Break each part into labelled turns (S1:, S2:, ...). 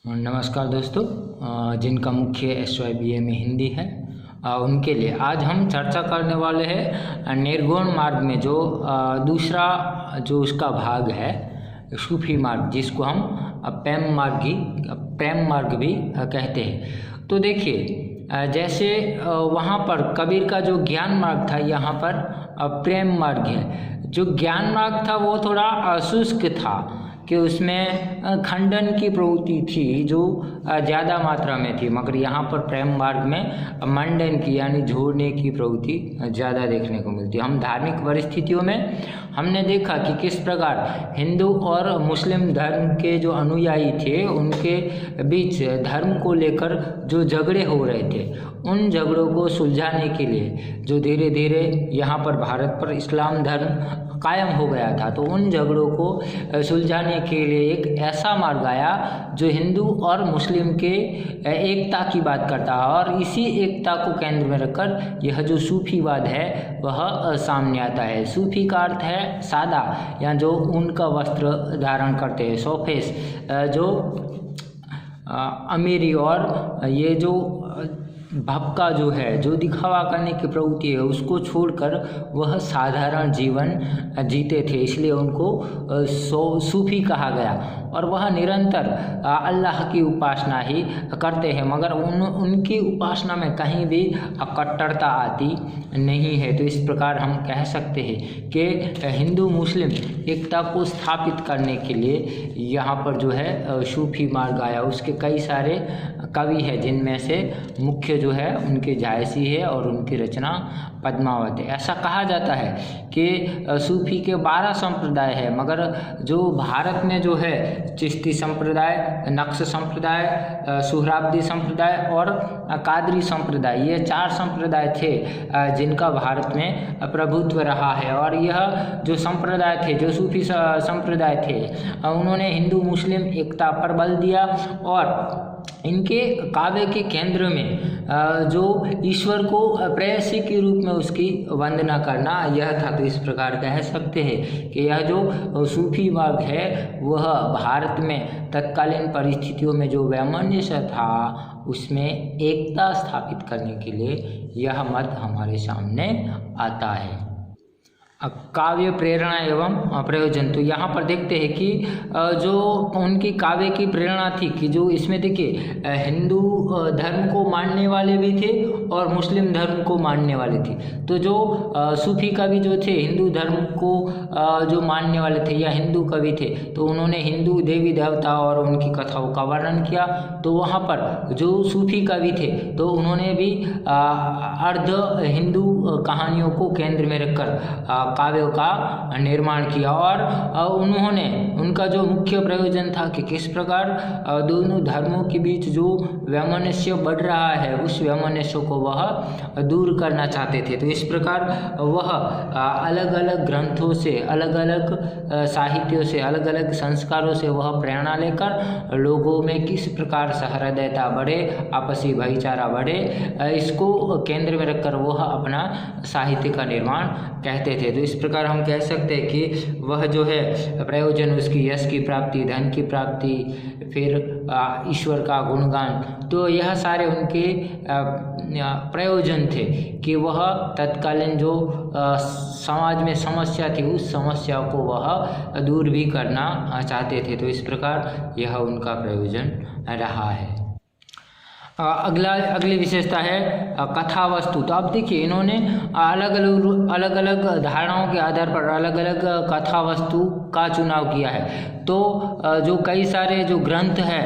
S1: नमस्कार दोस्तों, जिनका मुख्य SYBA में हिंदी है उनके लिए आज हम चर्चा करने वाले हैं निर्गुण मार्ग में जो दूसरा जो उसका भाग है सूफी मार्ग, जिसको हम प्रेम मार्ग भी कहते हैं। तो देखिए, जैसे वहाँ पर कबीर का जो ज्ञान मार्ग था, यहाँ पर प्रेम मार्ग है। जो ज्ञान मार्ग था वो थोड़ा शुष्क था कि उसमें खंडन की प्रवृत्ति थी जो ज़्यादा मात्रा में थी, मगर यहाँ पर प्रेम मार्ग में मंडन की यानी जोड़ने की प्रवृत्ति ज़्यादा देखने को मिलती है। हम धार्मिक परिस्थितियों में हमने देखा कि किस प्रकार हिंदू और मुस्लिम धर्म के जो अनुयायी थे उनके बीच धर्म को लेकर जो झगड़े हो रहे थे, उन झगड़ों को सुलझाने के लिए जो धीरे धीरे यहाँ पर भारत पर इस्लाम धर्म कायम हो गया था, तो उन झगड़ों को सुलझाने के लिए एक ऐसा मार्ग आया जो हिंदू और मुस्लिम के एकता की बात करता है। और इसी एकता को केंद्र में रखकर यह जो सूफीवाद है वह सामने आता है। सूफी का अर्थ है सादा, या जो ऊन का वस्त्र धारण करते हैं, सोफेस, जो अमीरी और ये जो भपका जो है, जो दिखावा करने की प्रवृत्ति है, उसको छोड़कर वह साधारण जीवन जीते थे, इसलिए उनको सूफी कहा गया। और वह निरंतर अल्लाह की उपासना ही करते हैं, मगर उनकी उपासना में कहीं भी कट्टरता आती नहीं है। तो इस प्रकार हम कह सकते हैं कि हिंदू मुस्लिम एकता को स्थापित करने के लिए यहाँ पर जो है सूफी मार्ग आया। उसके कई सारे कवि है, जिनमें से मुख्य जो है उनके जायसी है और उनकी रचना पद्मावत है। ऐसा कहा जाता है कि सूफी के 12 संप्रदाय है, मगर जो भारत में जो है चिश्ती संप्रदाय, नक्श संप्रदाय, सुहराब्दी संप्रदाय और कादरी संप्रदाय, ये 4 संप्रदाय थे जिनका भारत में प्रभुत्व रहा है। और यह जो संप्रदाय थे, जो सूफी संप्रदाय थे, उन्होंने हिंदू मुस्लिम एकता पर बल दिया और इनके काव्य के केंद्र में जो ईश्वर को प्रेयसी के रूप में उसकी वंदना करना यह था। तो इस प्रकार कह सकते हैं कि यह जो सूफी मार्ग है वह भारत में तत्कालीन परिस्थितियों में जो वैमनस्य था उसमें एकता स्थापित करने के लिए यह मत हमारे सामने आता है। काव्य प्रेरणा एवं प्रयोजन, तो यहाँ पर देखते हैं कि जो उनकी काव्य की प्रेरणा थी कि जो इसमें देखिए हिंदू धर्म को मानने वाले भी थे और मुस्लिम धर्म को मानने वाले थे। तो जो सूफी कवि जो थे हिंदू धर्म को जो मानने वाले थे या हिंदू कवि थे, तो उन्होंने हिंदू देवी देवता और उनकी कथाओं का वर्णन किया। तो वहाँ पर जो सूफी कवि थे तो उन्होंने भी अर्ध हिंदू कहानियों को केंद्र में रखकर काव्यों का निर्माण किया। और उन्होंने उनका जो मुख्य प्रयोजन था कि किस प्रकार दोनों धर्मों के बीच जो वैमनस्य बढ़ रहा है उस वैमनस्य को वह दूर करना चाहते थे। तो इस प्रकार वह अलग अलग ग्रंथों से, अलग अलग साहित्यों से, अलग अलग संस्कारों से वह प्रेरणा लेकर लोगों में किस प्रकार सहृदयता बढ़े, आपसी भाईचारा बढ़े, इसको केंद्र में रखकर वह अपना साहित्य का निर्माण कहते थे। तो इस प्रकार हम कह सकते हैं कि वह जो है प्रयोजन उसकी यश की प्राप्ति, धन की प्राप्ति, फिर ईश्वर का गुणगान, तो यह सारे उनके प्रयोजन थे कि वह तत्कालीन जो समाज में समस्या थी उस समस्या को वह दूर भी करना चाहते थे। तो इस प्रकार यह उनका प्रयोजन रहा है। अगली विशेषता है कथा वस्तु। तो अब देखिए इन्होंने अलग अलग धारणाओं के आधार पर अलग अलग कथा वस्तु का चुनाव किया है। तो जो कई सारे जो ग्रंथ है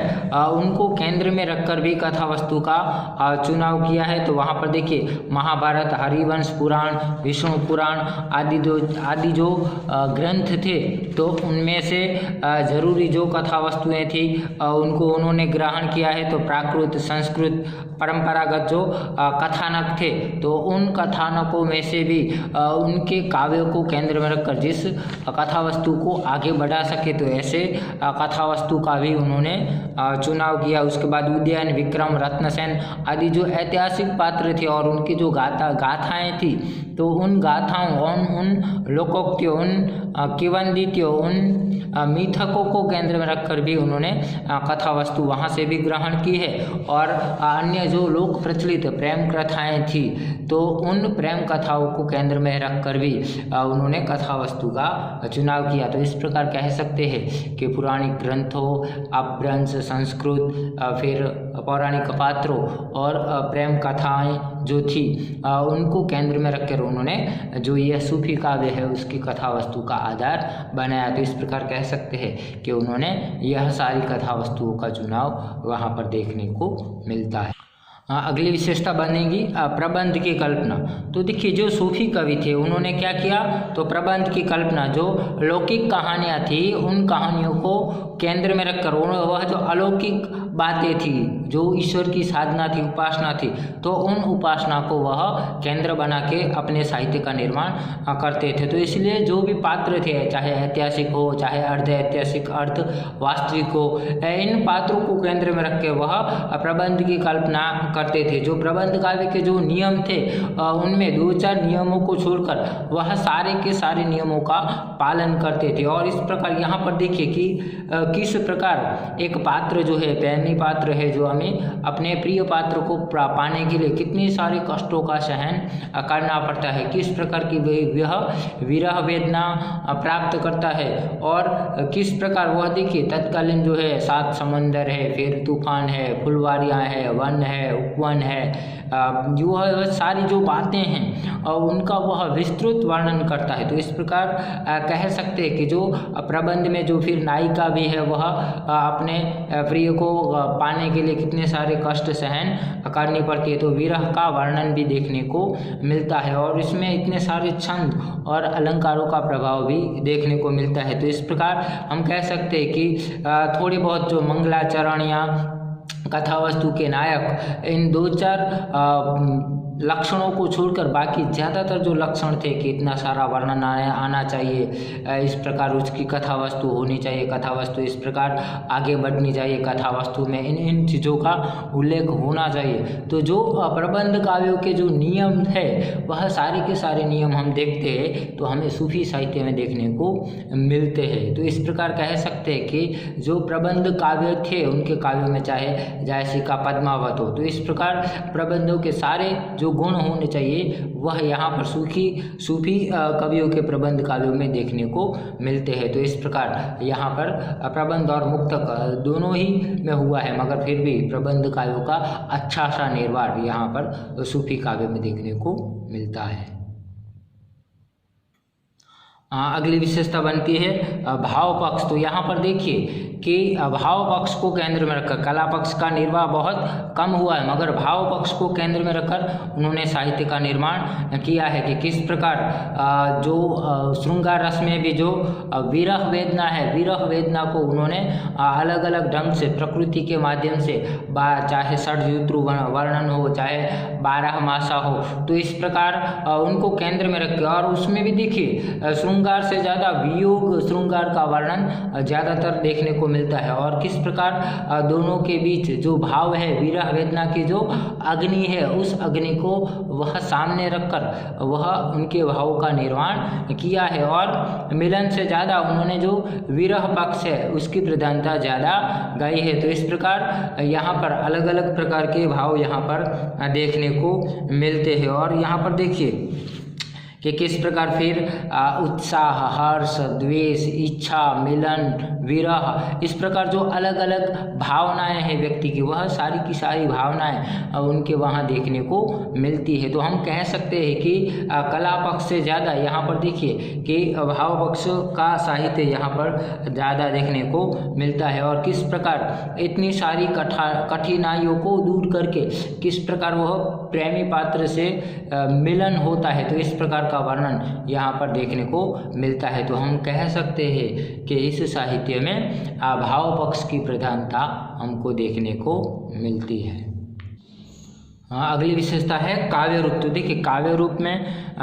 S1: उनको केंद्र में रखकर भी कथा वस्तु का चुनाव किया है। तो वहाँ पर देखिए महाभारत, हरिवंश पुराण, विष्णु पुराण आदि जो ग्रंथ थे, तो उनमें से जरूरी जो कथा वस्तुएं थी उनको उन्होंने ग्रहण किया है। तो प्राकृत, संस्कृत, परंपरागत जो कथानक थे, तो उन कथानकों में से भी उनके काव्यों को केंद्र में रखकर जिस कथा वस्तु को आगे बढ़ा सके, तो ऐसे कथा वस्तु का भी उन्होंने चुनाव किया। उसके बाद उदयन, विक्रम, रत्नसेन आदि जो ऐतिहासिक पात्र थे और उनकी जो गाथाएं थी, तो उन गाथाओं, उन लोकोक्तियों, उन किंवदंतियों, उन मिथकों को केंद्र में रखकर भी उन्होंने कथा वस्तु वहाँ से भी ग्रहण की है। और अन्य जो लोक प्रचलित प्रेम कथाएँ थी तो उन प्रेम कथाओं को केंद्र में रखकर भी उन्होंने कथा वस्तु का चुनाव किया। तो इस प्रकार कह सकते हैं कि पुराणिक ग्रंथों, अपभ्रंश, संस्कृत, फिर पौराणिक पात्रों और प्रेम कथाएँ जो थी उनको केंद्र में रखकर उन्होंने जो यह सूफी काव्य है उसकी कथा वस्तु का आधार बनाया। तो इस प्रकार कह सकते हैं कि उन्होंने यह सारी कथा वस्तुओं का चुनाव वहाँ पर देखने को मिलता है। अगली विशेषता बनेगी प्रबंध की कल्पना। तो देखिए जो सूफी कवि थे उन्होंने क्या किया, तो प्रबंध की कल्पना, जो लौकिक कहानियाँ थी उन कहानियों को केंद्र में रखकर वह जो अलौकिक बातें थी, जो ईश्वर की साधना थी, उपासना थी, तो उन उपासना को वह केंद्र बना के अपने साहित्य का निर्माण करते थे। तो इसलिए जो भी पात्र थे, चाहे ऐतिहासिक हो, चाहे अर्ध ऐतिहासिक, अर्ध वास्तविक हो, इन पात्रों को केंद्र में रख के वह प्रबंध की कल्पना करते थे। जो प्रबंध काव्य के जो नियम थे उनमें 2-4 नियमों को छोड़कर वह सारे के सारे नियमों का पालन करते थे। और इस प्रकार यहाँ पर देखिए कि किस प्रकार एक पात्र जो है, प्रेमी पात्र है, जो हमें अपने प्रिय पात्र को पाने के लिए कितने सारे कष्टों का सहन करना पड़ता है, किस प्रकार की वह विरह वेदना प्राप्त करता है, और किस प्रकार वह देखिए तत्कालीन जो है 7 समंदर है, फिर तूफान है, फुलवारियाँ है, वन है, उपवन है, जो सारी जो बातें हैं उनका वह विस्तृत वर्णन करता है। तो इस प्रकार कह सकते हैं कि जो प्रबंध में जो फिर नायिका भी है वह अपने प्रिय को पाने के लिए कितने सारे कष्ट सहन करनी पड़ती है, तो विरह का वर्णन भी देखने को मिलता है। और इसमें इतने सारे छंद और अलंकारों का प्रभाव भी देखने को मिलता है। तो इस प्रकार हम कह सकते हैं कि थोड़ी बहुत जो मंगलाचरण या कथा वस्तु के नायक इन 2-4 लक्षणों को छोड़कर बाकी ज़्यादातर जो लक्षण थे कि इतना सारा वर्णन आना चाहिए, इस प्रकार उसकी कथा वस्तु होनी चाहिए, कथा वस्तु इस प्रकार आगे बढ़नी चाहिए, कथा वस्तु में इन चीज़ों का उल्लेख होना चाहिए। तो जो प्रबंध काव्यों के जो नियम है वह सारे के सारे नियम हम देखते हैं तो हमें सूफी साहित्य में देखने को मिलते हैं। तो इस प्रकार कह सकते हैं कि जो प्रबंध काव्य थे उनके काव्यों में चाहे जायसिका, पद्मावत हो, तो इस प्रकार प्रबंधों के सारे जो गुण होने चाहिए वह यहाँ पर सूफी कवियों के प्रबंध काव्यों में देखने को मिलते हैं। तो इस प्रकार यहाँ पर प्रबंध और मुक्तक दोनों ही में हुआ है, मगर फिर भी प्रबंध काव्यों का अच्छा सा निर्वाण यहाँ पर सूफी काव्य में देखने को मिलता है। अगली विशेषता बनती है भाव पक्ष। तो यहाँ पर देखिए कि भाव पक्ष को केंद्र में रखकर, कला पक्ष का निर्वाह बहुत कम हुआ है, मगर भाव पक्ष को केंद्र में रखकर उन्होंने साहित्य का निर्माण किया है। कि किस प्रकार जो श्रृंगार रस में भी जो विरह वेदना है, विरह वेदना को उन्होंने अलग अलग ढंग से प्रकृति के माध्यम से, चाहे षड्ऋतु वर्णन हो, चाहे 12 मासा हो, तो इस प्रकार उनको केंद्र में रख के, और उसमें भी देखिए श्रृंगार से ज़्यादा वियोग श्रृंगार का वर्णन ज़्यादातर देखने को मिलता है। और किस प्रकार दोनों के बीच जो भाव है, विरह वेदना की जो अग्नि है, उस अग्नि को वह सामने रखकर वह उनके भावों का निर्माण किया है। और मिलन से ज़्यादा उन्होंने जो विरह पक्ष है उसकी प्रधानता ज़्यादा गाई है। तो इस प्रकार यहाँ पर अलग अलग प्रकार के भाव यहाँ पर देखने को मिलते हैं। और यहाँ पर देखिए कि किस प्रकार फिर उत्साह, हर्ष, द्वेष, इच्छा, मिलन, विरह, इस प्रकार जो अलग अलग भावनाएं हैं व्यक्ति की, वह सारी की सारी भावनाएं उनके वहाँ देखने को मिलती है। तो हम कह सकते हैं कि कला पक्ष से ज़्यादा यहाँ पर देखिए कि भाव पक्ष का साहित्य यहाँ पर ज़्यादा देखने को मिलता है। और किस प्रकार इतनी सारी कठिनाइयों को दूर करके किस प्रकार वह प्रेमी पात्र से मिलन होता है, तो इस प्रकार का वर्णन यहाँ पर देखने को मिलता है। तो हम कह सकते हैं कि इस साहित्य में भाव पक्ष की प्रधानता हमको देखने को मिलती है। अगली विशेषता है काव्य रूप। तो देखिए काव्य रूप में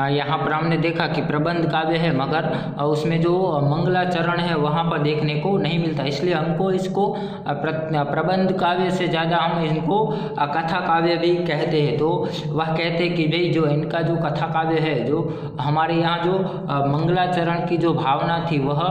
S1: यहाँ पर हमने देखा कि प्रबंध काव्य है, मगर उसमें जो मंगलाचरण है वहाँ पर देखने को नहीं मिलता, इसलिए हमको इसको प्रबंध काव्य से ज़्यादा हम इनको कथा काव्य भी कहते हैं। तो वह कहते हैं कि भाई जो इनका जो कथा काव्य है, जो हमारे यहाँ जो मंगलाचरण की जो भावना थी वह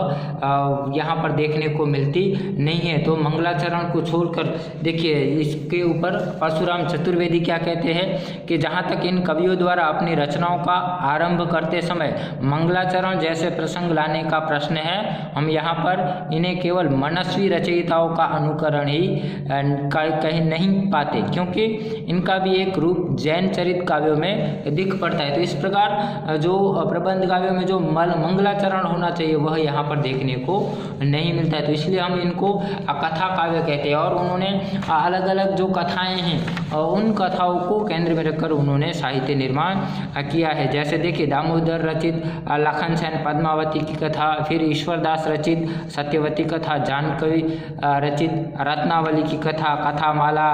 S1: यहाँ पर देखने को मिलती नहीं है। तो मंगलाचरण को छोड़कर देखिए इसके ऊपर परशुराम चतुर्वेदी क्या कहते हैं कि जहाँ तक इन कवियों द्वारा अपनी रचनाओं का आरंभ करते समय मंगलाचरण जैसे प्रसंग लाने का प्रश्न है, हम यहाँ पर इन्हें केवल मनस्वी रचयिताओं का अनुकरण ही कहीं नहीं पाते, क्योंकि इनका भी एक रूप जैन चरित काव्यों में दिख पड़ता है। तो इस प्रकार जो प्रबंध काव्यों में जो मंगलाचरण होना चाहिए वह यहाँ पर देखने को नहीं मिलता है, तो इसलिए हम इनको कथा काव्य कहते हैं। और उन्होंने अलग अलग जो कथाएँ हैं उन कथाओं को केंद्र में रखकर उन्होंने साहित्य निर्माण किया है। जैसे देखिए दामोदर रचित लखन सेन पद्मावती की कथा, फिर ईश्वरदास रचित सत्यवती कथा, जानकी रचित रत्नावली की कथा, कथामाला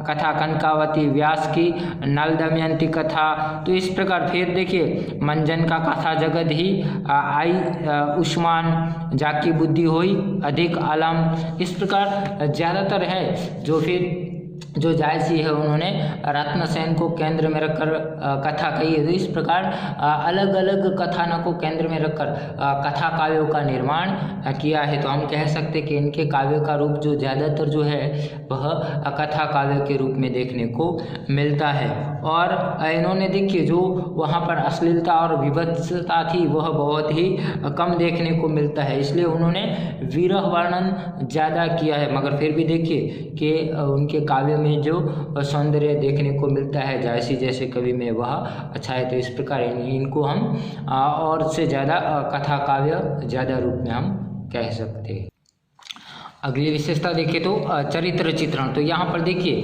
S1: कथा कनकावती, व्यास की नल दमयंती कथा। तो इस प्रकार फिर देखिए मंजन का कथा जगत ही आई उस्मान जाकी बुद्धि हुई अधिक आलम। इस प्रकार ज़्यादातर है जो फिर जो जायसी है उन्होंने रत्नसेन को केंद्र में रखकर कथा कही है। तो इस प्रकार अलग अलग कथानक को केंद्र में रखकर कथा काव्यों का निर्माण किया है। तो हम कह सकते कि इनके काव्य का रूप जो ज़्यादातर जो है वह कथा काव्य के रूप में देखने को मिलता है। और इन्होंने देखिए जो वहाँ पर अश्लीलता और विभत्सता थी वह बहुत ही कम देखने को मिलता है, इसलिए उन्होंने विरह वर्णन ज़्यादा किया है। मगर फिर भी देखिए कि उनके काव्य में जो सौंदर्य देखने को मिलता है जायसी जैसे कवि में वह अच्छा है। तो इस प्रकार इनको हम और से ज़्यादा कथा काव्य ज़्यादा रूप में हम कह सकते हैं। अगली विशेषता देखिए तो चरित्र चित्रण। तो यहाँ पर देखिए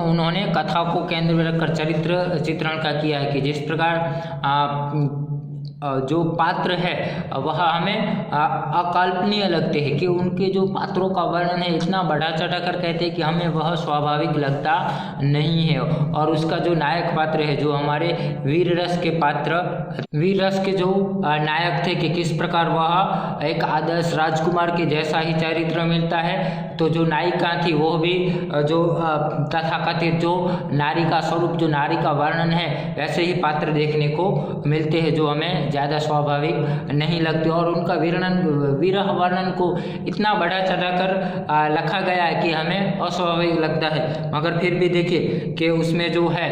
S1: उन्होंने कथा को केंद्र में रखकर चरित्र चित्रण का किया है कि जिस प्रकार जो पात्र है वह हमें अकल्पनीय लगते हैं, कि उनके जो पात्रों का वर्णन है इतना बढ़ा चढ़ा कर कहते हैं कि हमें वह स्वाभाविक लगता नहीं है। और उसका जो नायक पात्र है, जो हमारे वीर रस के पात्र, वीर रस के जो नायक थे कि किस प्रकार वह एक आदर्श राजकुमार के जैसा ही चरित्र मिलता है, तो जो नायिका थी वो भी जो तथाकथित जो नारी का स्वरूप, जो नारी का वर्णन है वैसे ही पात्र देखने को मिलते हैं जो हमें ज़्यादा स्वाभाविक नहीं लगते। और उनका विरह वर्णन को इतना बढ़ा चढ़ा कर लिखा गया है कि हमें अस्वाभाविक लगता है। मगर फिर भी देखिए कि उसमें जो है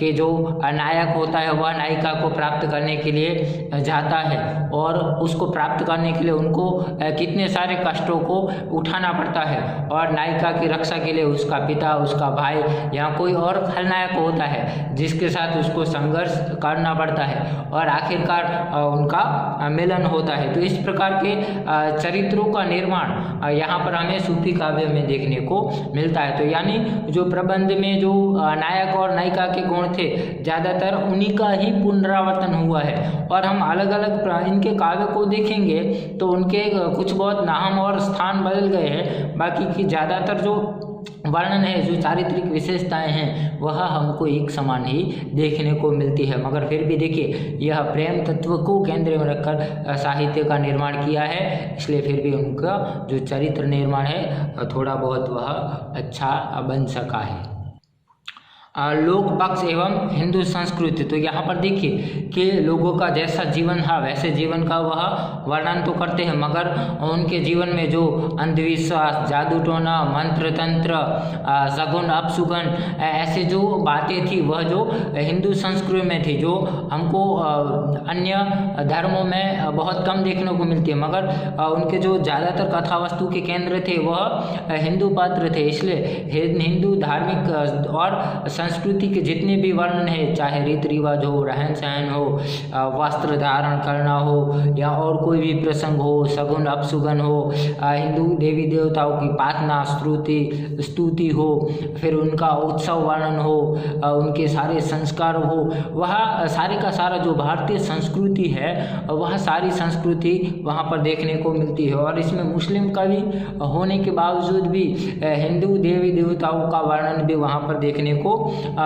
S1: कि जो नायक होता है वह नायिका को प्राप्त करने के लिए जाता है, और उसको प्राप्त करने के लिए उनको कितने सारे कष्टों को उठाना पड़ता है, और नायिका की रक्षा के लिए उसका पिता, उसका भाई या कोई और खलनायक होता है जिसके साथ उसको संघर्ष करना पड़ता है, और आखिरकार उनका मिलन होता है। तो इस प्रकार के चरित्रों का निर्माण यहाँ पर हमें सूफी काव्य में देखने को मिलता है। तो यानी जो प्रबंध में जो नायक और नायिका के गुण थे ज़्यादातर उन्हीं का ही पुनरावर्तन हुआ है। और हम अलग अलग इनके काव्य को देखेंगे तो उनके कुछ बहुत नाम और स्थान बदल गए हैं, बाकी की ज़्यादातर जो वर्णन है, जो चारित्रिक विशेषताएं हैं वह हमको एक समान ही देखने को मिलती है। मगर फिर भी देखिए यह प्रेम तत्व को केंद्र में रखकर साहित्य का निर्माण किया है, इसलिए फिर भी उनका जो चरित्र निर्माण है थोड़ा बहुत वह अच्छा बन सका है। लोक पक्ष एवं हिंदू संस्कृति। तो यहाँ पर देखिए कि लोगों का जैसा जीवन था वैसे जीवन का वह वर्णन तो करते हैं, मगर उनके जीवन में जो अंधविश्वास, जादू टोना, मंत्र तंत्र, सगुन अपशुगन ऐसे जो बातें थी वह जो हिंदू संस्कृति में थी, जो हमको अन्य धर्मों में बहुत कम देखने को मिलती है। मगर उनके जो ज़्यादातर कथा वस्तु के केंद्र थे वह हिंदू पात्र थे, इसलिए हिंदू धार्मिक और संस्कृति के जितने भी वर्णन है, चाहे रीति रिवाज हो, रहन सहन हो, वस्त्र धारण करना हो या और कोई भी प्रसंग हो, सगुन अपशुगन हो, हिंदू देवी देवताओं की प्रार्थना स्तुति हो, फिर उनका उत्सव वर्णन हो, उनके सारे संस्कार हो, वह सारे का सारा जो भारतीय संस्कृति है वह सारी संस्कृति वहाँ पर देखने को मिलती है। और इसमें मुस्लिम कवि होने के बावजूद भी हिंदू देवी देवताओं का वर्णन भी वहाँ पर देखने को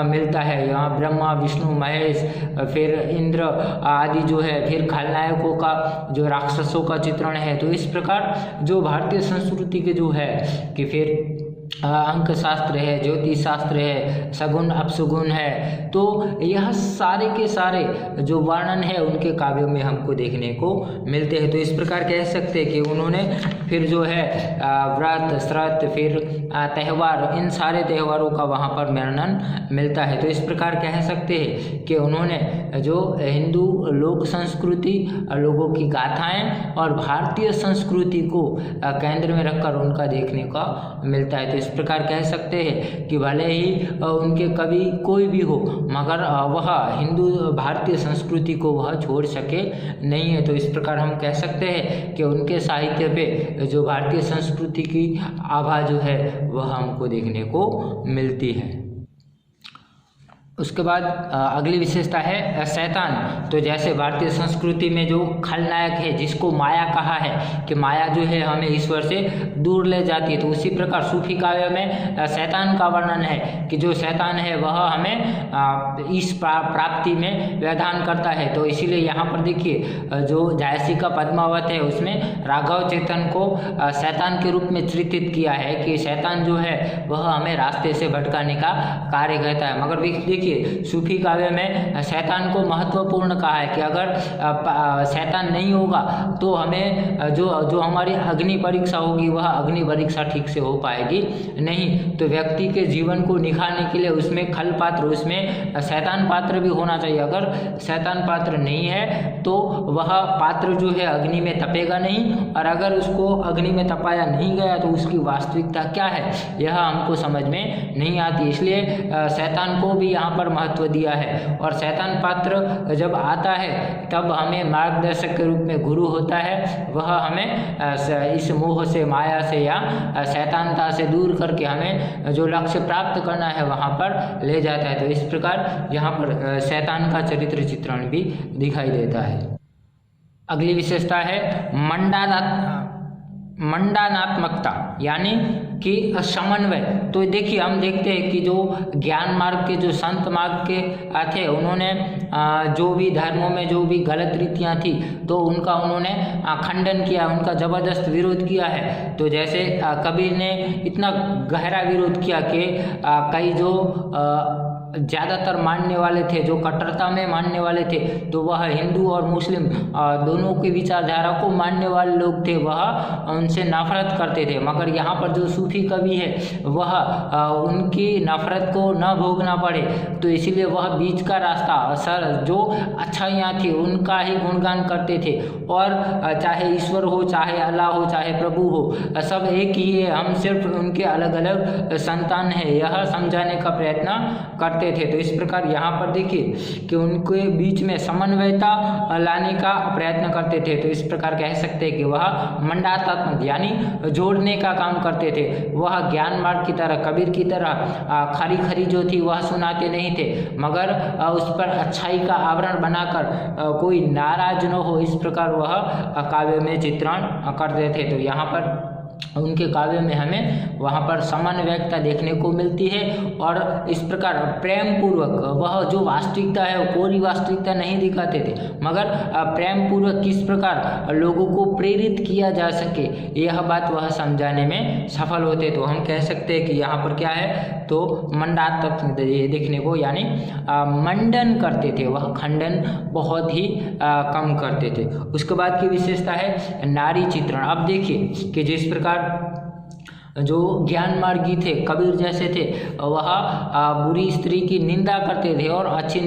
S1: मिलता है। यहाँ ब्रह्मा, विष्णु, महेश, फिर इंद्र आदि जो है, फिर खलनायकों का जो राक्षसों का चित्रण है। तो इस प्रकार जो भारतीय संस्कृति के जो है कि फिर अंक शास्त्र है, ज्योतिष शास्त्र है, सगुन अपसगुन है, तो यह सारे के सारे जो वर्णन है उनके काव्यों में हमको देखने को मिलते हैं। तो इस प्रकार कह सकते हैं कि उन्होंने फिर जो है व्रत, श्रत, फिर त्यौहार, इन सारे त्यौहारों का वहाँ पर वर्णन मिलता है। तो इस प्रकार कह सकते हैं कि उन्होंने जो हिंदू लोक संस्कृति, लोगों की गाथाएं और भारतीय संस्कृति को केंद्र में रखकर उनका देखने का मिलता है। तो इस प्रकार कह सकते हैं कि भले ही उनके कवि कोई भी हो, मगर वह हिंदू भारतीय संस्कृति को वह छोड़ सके नहीं है। तो इस प्रकार हम कह सकते हैं कि उनके साहित्य पे जो भारतीय संस्कृति की आभा जो है वह हमको देखने को मिलती है। उसके बाद अगली विशेषता है शैतान। तो जैसे भारतीय संस्कृति में जो खलनायक है, जिसको माया कहा है कि माया जो है हमें ईश्वर से दूर ले जाती है, तो उसी प्रकार सूफी काव्य में शैतान का वर्णन है कि जो शैतान है वह हमें इस प्राप्ति में व्यवधान करता है। तो इसीलिए यहाँ पर देखिए जो जायसी का पद्मावत है उसमें राघव चेतन को शैतान के रूप में चित्रित किया है कि शैतान जो है वह हमें रास्ते से भटकाने का कार्य करता है। मगर देखिए सूफी काव्य में शैतान को महत्वपूर्ण कहा है कि अगर शैतान नहीं होगा तो हमें जो हमारी अग्नि परीक्षा होगी वह अग्नि परीक्षा ठीक से हो पाएगी नहीं। तो व्यक्ति के जीवन को निखारने के लिए उसमें खल पात्र, उसमें शैतान पात्र भी होना चाहिए। अगर शैतान पात्र नहीं है तो वह पात्र जो है अग्नि में तपेगा नहीं, और अगर उसको अग्नि में तपाया नहीं गया तो उसकी वास्तविकता क्या है यह हमको समझ में नहीं आती। इसलिए शैतान को भी यहाँ पर महत्व दिया है। और शैतान पात्र जब आता है तब हमें मार्गदर्शक के रूप में गुरु होता है, वह हमें इस मोह से, माया से या शैतानता से दूर करके हमें जो लक्ष्य प्राप्त करना है वहाँ पर ले जाता है। तो इस प्रकार यहाँ पर शैतान का चरित्र चित्रण भी दिखाई देता है। अगली विशेषता है मंडानात्मकता, यानी कि समन्वय। तो देखिए हम देखते हैं कि जो ज्ञान मार्ग के, जो संत मार्ग के थे, उन्होंने जो भी धर्मों में जो भी गलत रीतियाँ थी तो उनका उन्होंने खंडन किया, उनका जबरदस्त विरोध किया है। तो जैसे कबीर ने इतना गहरा विरोध किया कि कई जो ज़्यादातर मानने वाले थे, जो कट्टरता में मानने वाले थे, तो वह हिंदू और मुस्लिम दोनों की विचारधारा को मानने वाले लोग थे, वह उनसे नफरत करते थे। मगर यहाँ पर जो सूफी कवि है वह उनकी नफरत को न भोगना पड़े, तो इसीलिए वह बीच का रास्ता, सर जो अच्छाइयाँ थी उनका ही गुणगान करते थे। और चाहे ईश्वर हो, चाहे अल्लाह हो, चाहे प्रभु हो, सब एक ही है, हम सिर्फ उनके अलग अलग संतान हैं, यह समझाने का प्रयत्न करते थे। तो इस प्रकार यहाँ पर देखिए कि उनके बीच में समन्वयता लाने का प्रयत्न करते थे। तो इस प्रकार कह सकते हैं कि वह मंडातात्मक यानी जोड़ने का काम करते थे। वह ज्ञान मार्ग की तरह, कबीर की तरह खरी खरी जो थी वह सुनाते नहीं थे, मगर उस पर अच्छाई का आवरण बनाकर कोई नाराज न हो, इस प्रकार वह काव्य में चित्रण करते थे। तो यहाँ पर उनके काव्य में हमें वहाँ पर समन्वयता देखने को मिलती है। और इस प्रकार प्रेम पूर्वक वह जो वास्तविकता है वो पूरी वास्तविकता नहीं दिखाते थे, मगर प्रेम पूर्वक किस प्रकार लोगों को प्रेरित किया जा सके यह बात वह समझाने में सफल होते। तो हम कह सकते हैं कि यहाँ पर क्या है, तो मंडात्मक देखने को, यानी मंडन करते थे, वह खंडन बहुत ही कम करते थे। उसके बाद की विशेषता है नारी चित्रण। अब देखिए कि जिस प्रकार जो ज्ञान मार्गी थे, कबीर जैसे थे, वह बुरी स्त्री की निंदा करते थे और अच्छी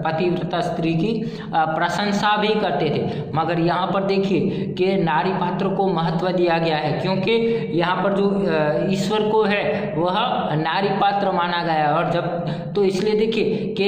S1: पतिव्रता स्त्री की प्रशंसा भी करते थे। मगर यहाँ पर देखिए कि नारी पात्र को महत्व दिया गया है, क्योंकि यहाँ पर जो ईश्वर को है वह नारी पात्र माना गया है। और जब तो इसलिए देखिए कि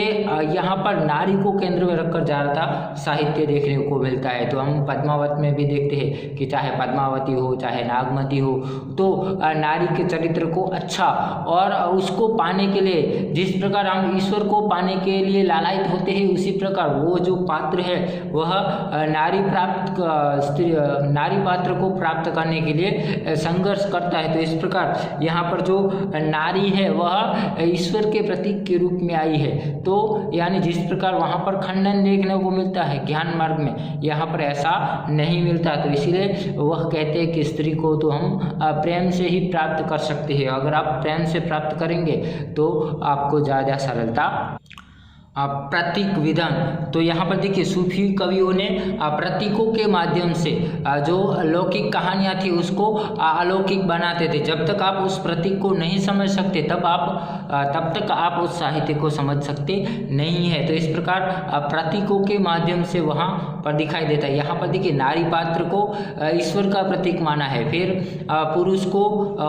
S1: यहाँ पर नारी को केंद्र में रखकर ज़्यादा साहित्य देखने को मिलता है। तो हम पद्मावत में भी देखते हैं कि चाहे पद्मावती हो, चाहे नागमती हो, तो नारी के चरित्र को अच्छा और उसको पाने के लिए जिस प्रकार हम ईश्वर को पाने के लिए लालायित होते हैं, उसी प्रकार वो जो पात्र है वह नारी पात्र को प्राप्त करने के लिए संघर्ष करता है। तो इस प्रकार यहाँ पर जो नारी है वह ईश्वर के प्रतीक के रूप में आई है। तो यानी जिस प्रकार वहाँ पर खंडन देखने को मिलता है ज्ञान मार्ग में, यहाँ पर ऐसा नहीं मिलता। तो इसीलिए वह कहते हैं कि स्त्री को तो हम प्रेम से ही प्राप्त कर सकते हैं। अगर आप प्रेम से प्राप्त करेंगे तो आपको ज़्यादा सरलता। प्रतीक विधान, तो यहाँ पर देखिए सूफी कवियों ने प्रतीकों के माध्यम से जो लौकिक कहानियाँ थी उसको अलौकिक बनाते थे। जब तक आप उस प्रतीक को नहीं समझ सकते तब तक आप उस साहित्य को समझ सकते नहीं है। तो इस प्रकार प्रतीकों के माध्यम से वहाँ पर दिखाई देता है। यहाँ पर देखिए नारी पात्र को ईश्वर का प्रतीक माना है, फिर पुरुष को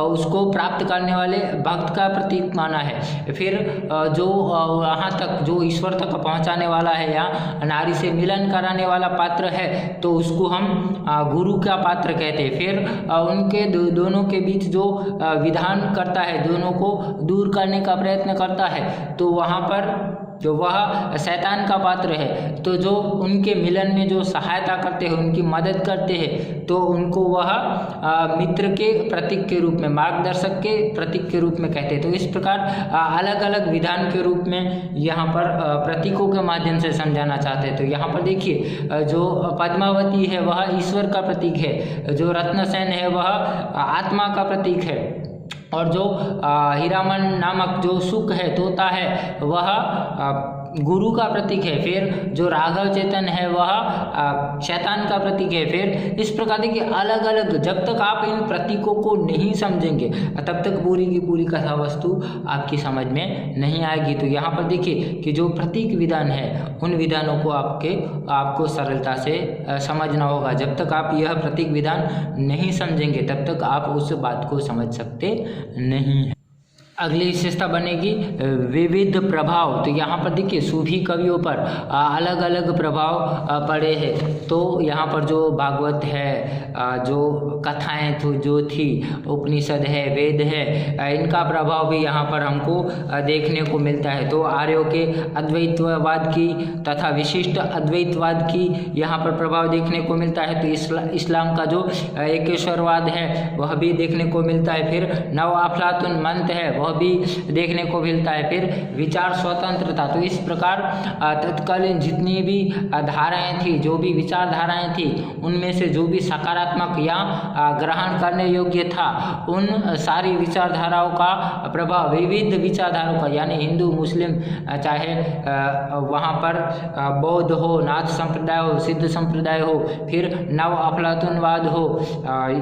S1: उसको प्राप्त करने वाले भक्त का प्रतीक माना है, फिर जो वहाँ तक जो ईश्वर तक पहुँचाने वाला है या नारी से मिलन कराने वाला पात्र है तो उसको हम गुरु का पात्र कहते हैं। फिर उनके दोनों के बीच जो विधान करता है, दोनों को दूर करने का प्रयत्न करता है, तो वहाँ पर जो वह शैतान का पात्र है। तो जो उनके मिलन में जो सहायता करते हैं, उनकी मदद करते हैं, तो उनको वह मित्र के प्रतीक के रूप में, मार्गदर्शक के प्रतीक के रूप में कहते हैं। तो इस प्रकार अलग अलग विधान के रूप में यहाँ पर प्रतीकों के माध्यम से समझाना चाहते हैं। तो यहाँ पर देखिए जो पद्मावती है वह ईश्वर का प्रतीक है, जो रत्नसेन है वह आत्मा का प्रतीक है, और जो हीरामन नामक जो शुक है, तोता है, वह गुरु का प्रतीक है। फिर जो राघव चेतन है वह शैतान का प्रतीक है। फिर इस प्रकार देखिए अलग अलग, जब तक आप इन प्रतीकों को नहीं समझेंगे तब तक पूरी की पूरी कथा वस्तु आपकी समझ में नहीं आएगी। तो यहाँ पर देखिए कि जो प्रतीक विधान है उन विधानों को आपको सरलता से समझना होगा। जब तक आप यह प्रतीक विधान नहीं समझेंगे तब तक आप उस बात को समझ सकते नहीं हैं। अगली विशेषता बनेगी विविध प्रभाव। तो यहाँ पर देखिए सूफी कवियों पर अलग अलग प्रभाव पड़े हैं। तो यहाँ पर जो भागवत है, जो कथाएं जो थी, उपनिषद है, वेद है, इनका प्रभाव भी यहाँ पर हमको देखने को मिलता है। तो आर्यों के अद्वैतवाद की तथा विशिष्ट अद्वैतवाद की यहाँ पर प्रभाव देखने को मिलता है। तो इस्लाम का जो एकेश्वरवाद है वह भी देखने को मिलता है। फिर नव अफलातुन मंत्र है वह भी देखने को मिलता है। फिर विचार स्वतंत्रता, तो इस प्रकार तत्कालीन जितनी भी धाराएं थी, जो भी विचारधाराएं थी, उनमें से जो भी सकारात्मक या ग्रहण करने योग्य था, उन सारी विचारधाराओं का प्रभाव विविध विचारधाराओं का, यानी हिंदू मुस्लिम, चाहे वहाँ पर बौद्ध हो, नाथ संप्रदाय हो, सिद्ध संप्रदाय हो, फिर नव अफलातुनवाद हो,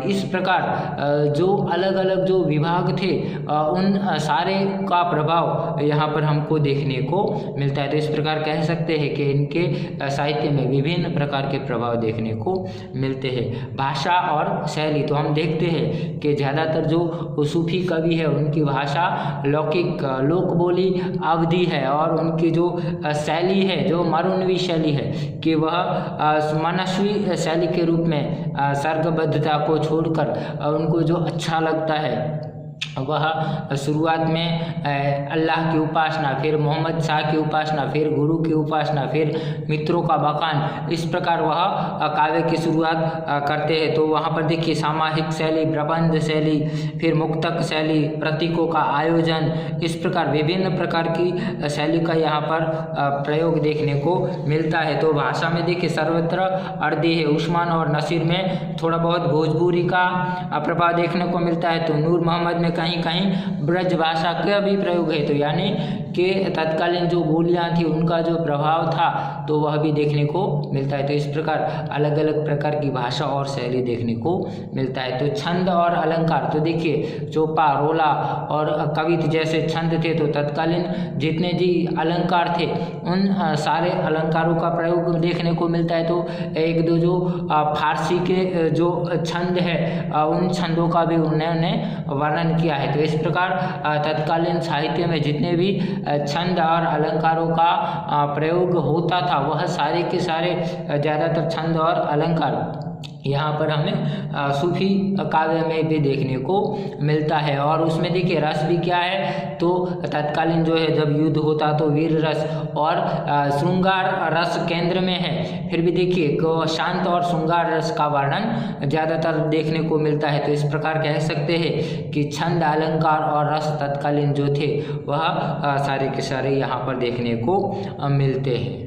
S1: इस प्रकार जो अलग अलग जो विभाग थे उन सारे का प्रभाव यहाँ पर हमको देखने को मिलता है। तो इस प्रकार कह सकते हैं कि इनके साहित्य में विभिन्न प्रकार के प्रभाव देखने को मिलते हैं। भाषा और शैली, तो हम देखते हैं कि ज़्यादातर जो सूफी कवि है उनकी भाषा लौकिक लोक बोली अवधि है, और उनकी जो शैली है, जो मारुनवी शैली है, कि वह मनस्वी शैली के रूप में सर्गबद्धता को छोड़कर उनको जो अच्छा लगता है वह शुरुआत में अल्लाह की उपासना, फिर मोहम्मद शाह की उपासना, फिर गुरु की उपासना, फिर मित्रों का बखान, इस प्रकार वह काव्य की शुरुआत करते हैं। तो वहाँ पर देखिए सामाहिक शैली, प्रबंध शैली, फिर मुक्तक शैली, प्रतीकों का आयोजन, इस प्रकार विभिन्न प्रकार की शैली का यहाँ पर प्रयोग देखने को मिलता है। तो भाषा में देखिए सर्वत्र अरदी है, उस्मान और नसीर में थोड़ा बहुत भोजपुरी का प्रभाव देखने को मिलता है। तो नूर मोहम्मद में कहीं कहीं ब्रज भाषा का भी प्रयोग है। तो यानी कि तत्कालीन जो बोलियां थी उनका जो प्रभाव था तो वह भी देखने को मिलता है। तो इस प्रकार अलग अलग प्रकार की भाषा और शैली देखने को मिलता है। तो छंद और अलंकार, तो देखिए चोपा, रोला और कवित जैसे छंद थे, तो तत्कालीन जितने जी अलंकार थे उन सारे अलंकारों का प्रयोग देखने को मिलता है। तो एक दो जो फारसी के जो छंद है उन छंदों का भी उन्होंने वर्णन किया है। तो इस प्रकार तत्कालीन साहित्य में जितने भी छंद और अलंकारों का प्रयोग होता था वह सारे के सारे ज़्यादातर छंद और अलंकार यहाँ पर हमें सूफी काव्य में भी देखने को मिलता है। और उसमें देखिए रस भी क्या है, तो तत्कालीन जो है जब युद्ध होता तो वीर रस और श्रृंगार रस केंद्र में है। फिर भी देखिए शांत और श्रृंगार रस का वर्णन ज़्यादातर देखने को मिलता है। तो इस प्रकार कह सकते हैं कि छंद, अलंकार और रस तत्कालीन जो थे वह सारे के सारे यहाँ पर देखने को मिलते हैं।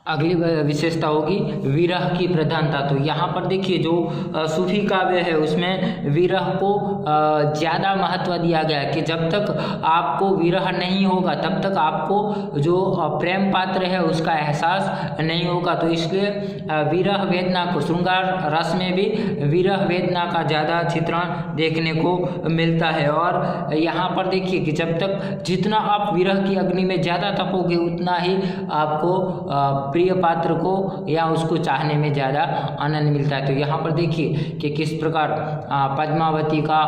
S1: अगली विशेषता होगी विरह की प्रधानता। तो यहाँ पर देखिए जो सूफी काव्य है उसमें विरह को ज़्यादा महत्व दिया गया है कि जब तक आपको विरह नहीं होगा तब तक आपको जो प्रेम पात्र है उसका एहसास नहीं होगा। तो इसलिए विरह वेदना को, श्रृंगार रस में भी विरह वेदना का ज़्यादा चित्रण देखने को मिलता है। और यहाँ पर देखिए कि जब तक जितना आप विरह की अग्नि में ज़्यादा तपोगे उतना ही आपको प्रिय पात्र को या उसको चाहने में ज़्यादा आनंद मिलता है। तो यहाँ पर देखिए कि किस प्रकार पद्मावती का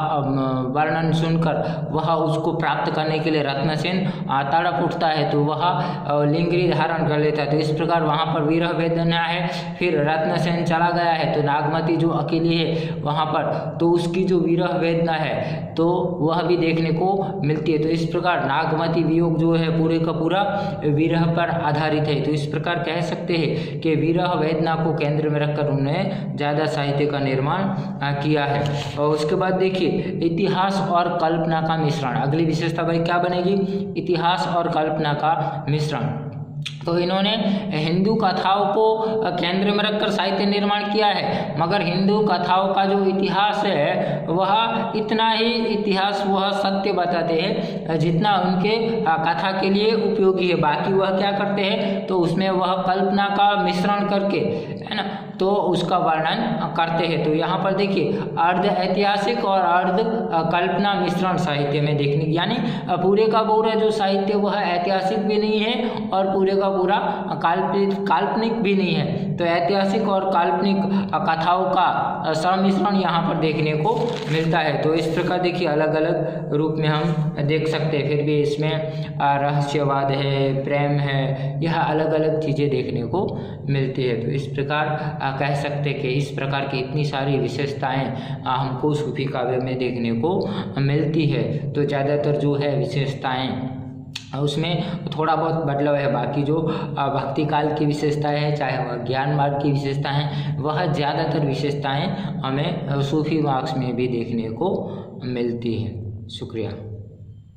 S1: वर्णन सुनकर वह उसको प्राप्त करने के लिए रत्नसेन तड़प उठता है, तो वह लिंगरी धारण कर लेता है। तो इस प्रकार वहाँ पर विरह वेदना है। फिर रत्नसेन चला गया है तो नागमती जो अकेली है वहाँ पर, तो उसकी जो विरह वेदना है तो वह भी देखने को मिलती है। तो इस प्रकार नागमती वियोग जो है पूरे का पूरा विरह पर आधारित है। तो इस प्रकार कह सकते हैं कि विरह वेदना को केंद्र में रखकर उन्होंने ज़्यादा साहित्य का निर्माण किया है। और उसके बाद देखिए इतिहास और कल्पना का मिश्रण। अगली विशेषता भाई क्या बनेगी, इतिहास और कल्पना का मिश्रण। तो इन्होंने हिंदू कथाओं को केंद्र में रखकर साहित्य निर्माण किया है, मगर हिंदू कथाओं का जो इतिहास है वह इतना ही इतिहास वह सत्य बताते हैं जितना उनके कथा के लिए उपयोगी है। बाकी वह क्या करते हैं तो उसमें वह कल्पना का मिश्रण करके, है ना, तो उसका वर्णन करते हैं। तो यहाँ पर देखिए अर्ध ऐतिहासिक और अर्ध कल्पना मिश्रण साहित्य में देखने, यानी पूरे का पूरा जो साहित्य वह ऐतिहासिक भी नहीं है और पूरे का पूरा काल्पनिक भी नहीं है। तो ऐतिहासिक और काल्पनिक कथाओं का सम्मिश्रण यहाँ पर देखने को मिलता है। तो इस प्रकार देखिए अलग अलग रूप में हम देख सकते हैं। फिर भी इसमें रहस्यवाद है, प्रेम है, यह अलग अलग चीज़ें देखने को मिलती है। तो इस प्रकार कह सकते हैं कि इस प्रकार की इतनी सारी विशेषताएं हमको सूफी काव्य में देखने को मिलती है। तो ज़्यादातर जो है विशेषताएं उसमें थोड़ा बहुत बदलाव है, बाकी जो भक्ति काल की विशेषताएं हैं, चाहे वह ज्ञान मार्ग की विशेषताएं हैं, वह ज़्यादातर विशेषताएं हमें सूफी मार्क्स में भी देखने को मिलती हैं। शुक्रिया।